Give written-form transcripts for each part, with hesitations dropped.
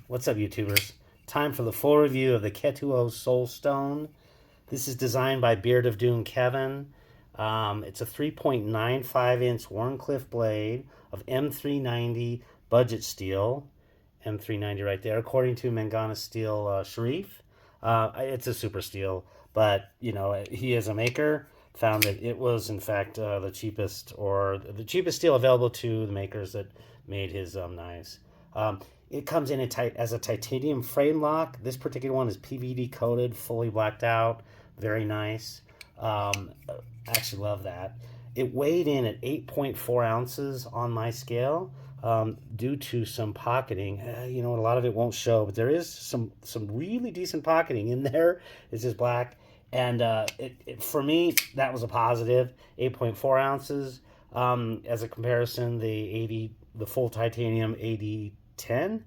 What's up, YouTubers? Time for the full review of the Ketuo Soulstone. This is designed by Beard of Doom Kevin. It's a 3.95-inch Wharncliffe blade of M390 budget steel. M390 right there, according to Mangana Steel Sharif. It's a super steel, but you know, he is a maker. Found that it was in fact the cheapest steel available to the makers that made his knives. It comes in as a titanium frame lock. This particular one is PVD coated, fully blacked out. Very nice. Actually love that. It weighed in at 8.4 ounces on my scale due to some pocketing. You know, a lot of it won't show, but there is some really decent pocketing in there. It's just black. And for me, that was a positive. 8.4 ounces. As a comparison, the full titanium 8010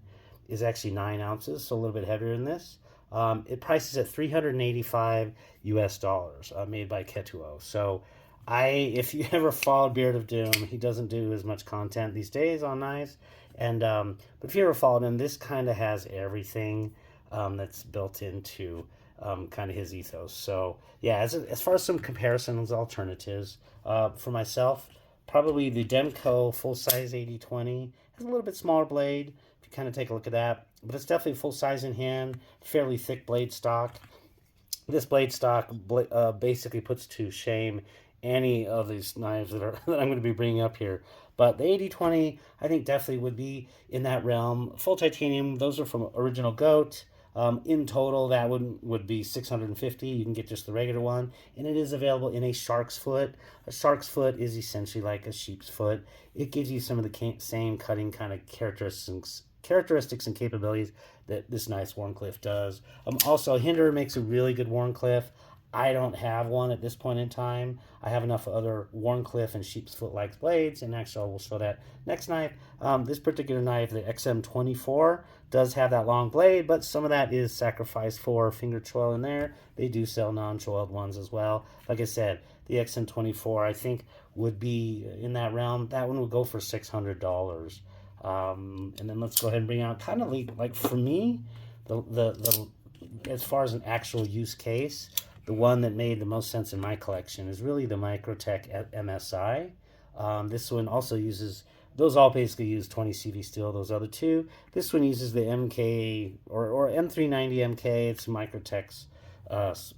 is actually 9 ounces, so a little bit heavier than this. It prices at $385 US, made by Ketuo. So if you ever followed Beard of Doom, he doesn't do as much content these days on knives. And but if you ever followed him, this kind of has everything that's built into kind of his ethos. So yeah, as far as some comparisons, alternatives, for myself, probably the Demco full-size 8020 has a little bit smaller blade, if you kind of take a look at that. But it's definitely full-size in hand, fairly thick blade stock. This blade stock basically puts to shame any of these knives that I'm going to be bringing up here. But the 8020, I think definitely would be in that realm. Full titanium, those are from Original Goat. In total, that would be $650. You can get just the regular one, and it is available in a shark's foot. A shark's foot is essentially like a sheep's foot. It gives you some of the same cutting kind of characteristics and capabilities that this nice Wharncliffe does. Also, Hinder makes a really good Wharncliffe. I don't have one at this point in time. I have enough other Wharncliffe and sheep's foot-like blades, and actually I will show that next knife. This particular knife, the XM24, does have that long blade, but some of that is sacrificed for finger choil in there. They do sell non-choiled ones as well. Like I said, the XM24, I think, would be in that realm. That one would go for $600. And then let's go ahead and bring out kind of like for me, the as far as an actual use case, the one that made the most sense in my collection is really the Microtech MSI. This one also uses, those all basically use 20 CV steel, those other two. This one uses the MK or M390 MK. It's Microtech's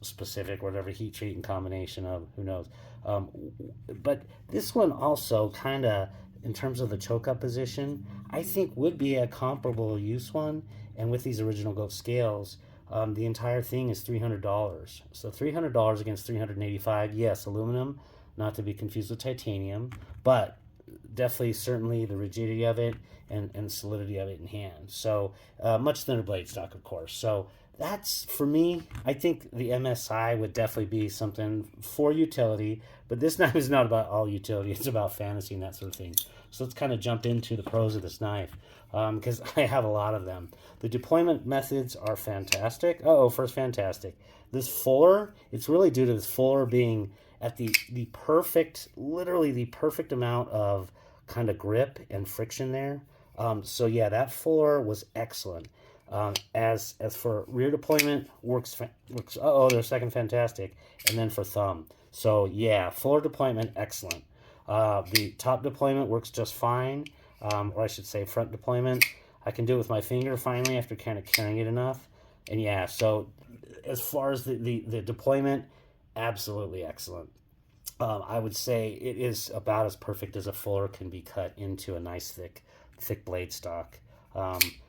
specific, whatever heat treat and combination of, who knows. But this one also kind of, in terms of the choke up position, I think would be a comparable use one. And with these Original Goat scales, the entire thing is $300. So $300 against $385. Yes, aluminum, not to be confused with titanium, but definitely, certainly the rigidity of it and solidity of it in hand. So much thinner blade stock, of course. So that's, for me, I think the MSI would definitely be something for utility, but this knife is not about all utility. It's about fantasy and that sort of thing. So let's kind of jump into the pros of this knife, because I have a lot of them. The deployment methods are fantastic. First, fantastic. This fuller, it's really due to this fuller being at the perfect, literally the perfect amount of kind of grip and friction there. So yeah, that fuller was excellent. As for rear deployment, works. Their second fantastic, and then for thumb. So yeah, fuller deployment, excellent. The top deployment works just fine, or I should say front deployment. I can do it with my finger finally after kind of carrying it enough. And yeah, so as far as the deployment, absolutely excellent. I would say it is about as perfect as a fuller can be cut into a nice thick blade stock.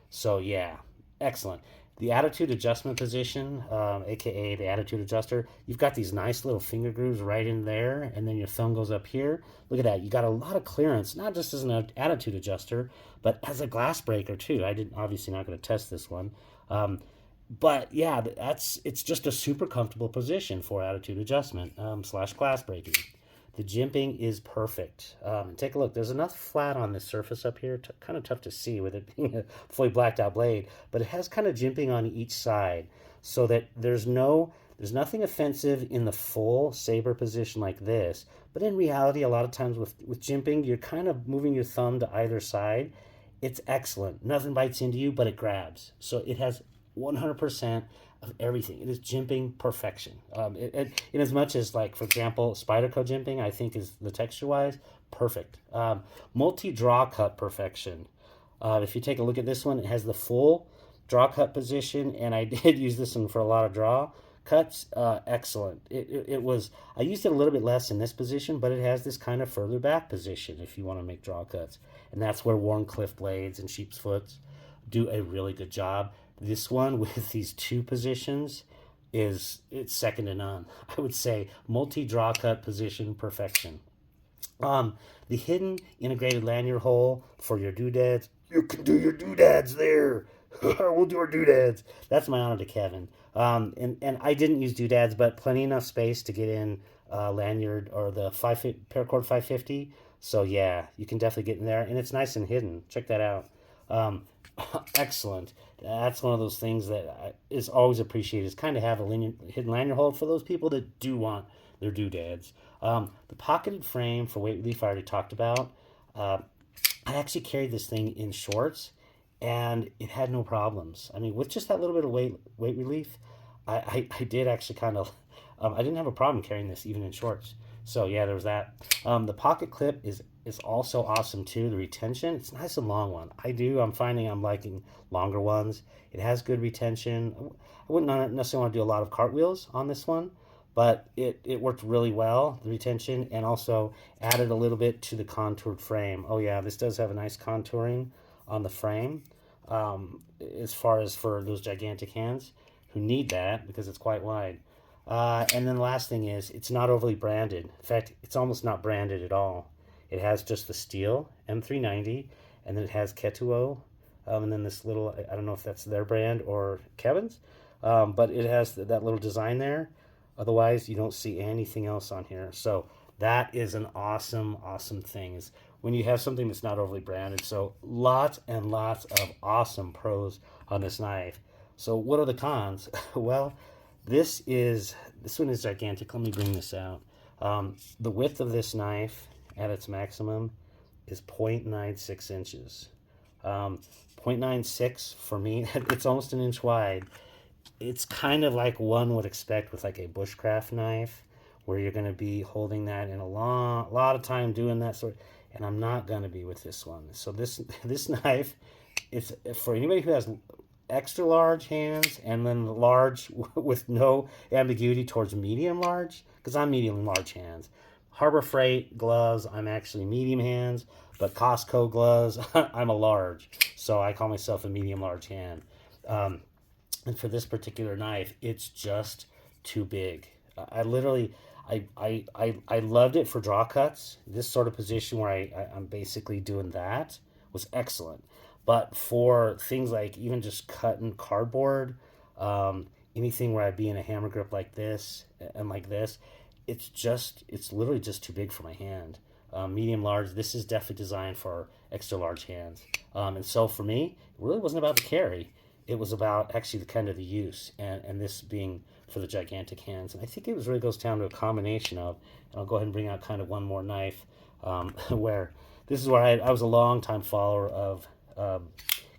So yeah, excellent. The attitude adjustment position, aka the attitude adjuster, you've got these nice little finger grooves right in there, and then your thumb goes up here. Look at that. You got a lot of clearance, not just as an attitude adjuster, but as a glass breaker too. I didn't obviously not going to test this one. But yeah, it's just a super comfortable position for attitude adjustment slash glass breaking. The jimping is perfect. Take a look. There's enough flat on this surface up here, kind of tough to see with it being a fully blacked out blade, but it has kind of jimping on each side so that there's nothing offensive in the full saber position like this. But in reality, a lot of times with jimping, you're kind of moving your thumb to either side. It's excellent. Nothing bites into you, but it grabs. So it has 100% of everything. It is jimping perfection. In as much as, like, for example, Spyderco jimping, I think is the texture-wise perfect. Multi-draw cut perfection. If you take a look at this one, it has the full draw cut position, and I did use this one for a lot of draw cuts. Excellent. It was, I used it a little bit less in this position, but it has this kind of further back position if you want to make draw cuts. And that's where Wharncliffe blades and sheep's foots do a really good job. This one with these two positions it's second to none. I would say multi-draw cut position perfection. The hidden integrated lanyard hole for your doodads. You can do your doodads there. We'll do our doodads. That's my honor to Kevin. And I didn't use doodads, but plenty enough space to get in lanyard or the paracord 550. So yeah, you can definitely get in there, and it's nice and hidden. Check that out. Excellent. That's one of those things that is always appreciated, is kind of have a hidden lanyard hold for those people that do want their doodads. The pocketed frame for weight relief I already talked about. I actually carried this thing in shorts, and it had no problems. I mean, with just that little bit of weight relief, I did actually kind of, I didn't have a problem carrying this even in shorts. So yeah, there was that. The pocket clip is also awesome too. The retention, it's nice and long one. I'm finding I'm liking longer ones. It has good retention. I wouldn't necessarily want to do a lot of cartwheels on this one, but it worked really well, the retention, and also added a little bit to the contoured frame. Oh yeah, this does have a nice contouring on the frame, as far as for those gigantic hands who need that because it's quite wide. And then the last thing is, it's not overly branded. In fact, it's almost not branded at all. It has just the steel M390, and then it has Ketuo, and then this little, I don't know if that's their brand or Kevin's, but it has that little design there. Otherwise, you don't see anything else on here. So that is an awesome, awesome thing, is when you have something that's not overly branded. So lots and lots of awesome pros on this knife. So what are the cons? Well, this one is gigantic. Let me bring this out. The width of this knife at its maximum is 0.96 inches. 0.96 for me, it's almost an inch wide. It's kind of like one would expect with like a bushcraft knife, where you're going to be holding that in a lot of time doing that sort. And I'm not going to be with this one. So this knife, it's for anybody who has extra large hands, and then large with no ambiguity towards medium large, because I'm medium large hands. Harbor Freight gloves, I'm actually medium hands, but Costco gloves, I'm a large, so I call myself a medium large hand. And for this particular knife, it's just too big. I literally, I loved it for draw cuts. This sort of position where I'm basically doing that was excellent. But for things like even just cutting cardboard, anything where I'd be in a hammer grip like this and like this, it's literally just too big for my hand. Medium large, this is definitely designed for extra large hands. And so for me, it really wasn't about the carry. It was about actually the use, and this being for the gigantic hands. And I think it really goes down to a combination of, and I'll go ahead and bring out kind of one more knife, where this is where I was a long time follower of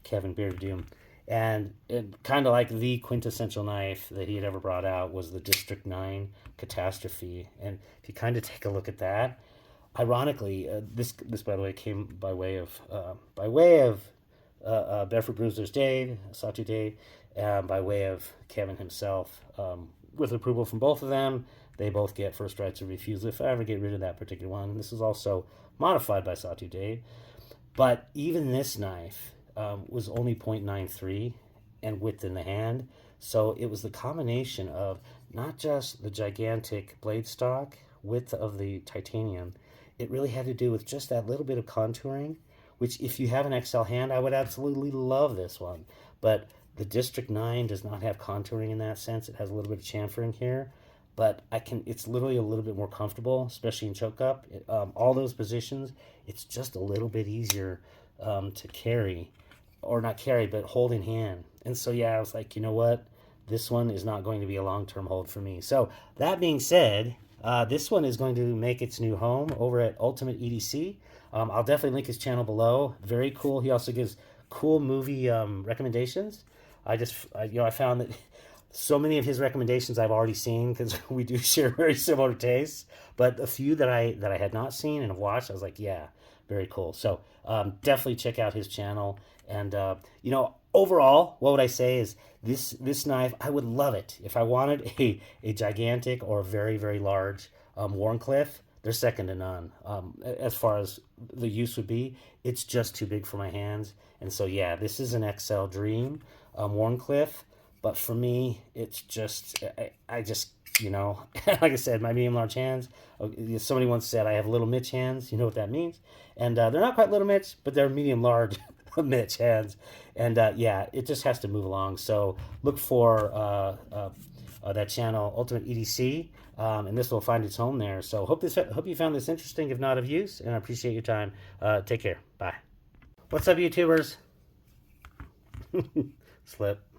Kevin Beard of Doom, and it kind of like the quintessential knife that he had ever brought out was the District 9 Catastrophe. And if you kind of take a look at that, ironically, this by the way came by way of Barefoot Bruisers Dave, Satu Dave, by way of Kevin himself, with approval from both of them. They both get first rights of refusal if I ever get rid of that particular one. And this is also modified by Satu Dave. But even this knife was only 0.93, and width in the hand. So it was the combination of not just the gigantic blade stock, width of the titanium, it really had to do with just that little bit of contouring, which if you have an XL hand, I would absolutely love this one. But the District 9 does not have contouring in that sense. It has a little bit of chamfering here, but it's literally a little bit more comfortable, especially in choke up. All those positions, it's just a little bit easier to carry, or not carry, but hold in hand. And so, yeah, I was like, you know what? This one is not going to be a long-term hold for me. So that being said, this one is going to make its new home over at Ultimate EDC. I'll definitely link his channel below. Very cool. He also gives cool movie recommendations. I found that so many of his recommendations I've already seen because we do share very similar tastes. But a few that I had not seen and have watched, I was like, yeah, very cool. So definitely check out his channel. And overall, what would I say is this knife, I would love it if I wanted a gigantic or a very, very large Wharncliffe. They're second to none as far as the use would be. It's just too big for my hands. And so, yeah, this is an XL Dream Wharncliffe. But for me, it's just, I just, like I said, my medium large hands. Somebody once said I have little Mitch hands. You know what that means? And they're not quite little Mitch, but they're medium large Mitch hands. And yeah, it just has to move along. So look for that channel, Ultimate EDC, and this will find its home there. So hope you found this interesting, if not of use, and I appreciate your time. Take care. Bye. What's up, YouTubers? Slip.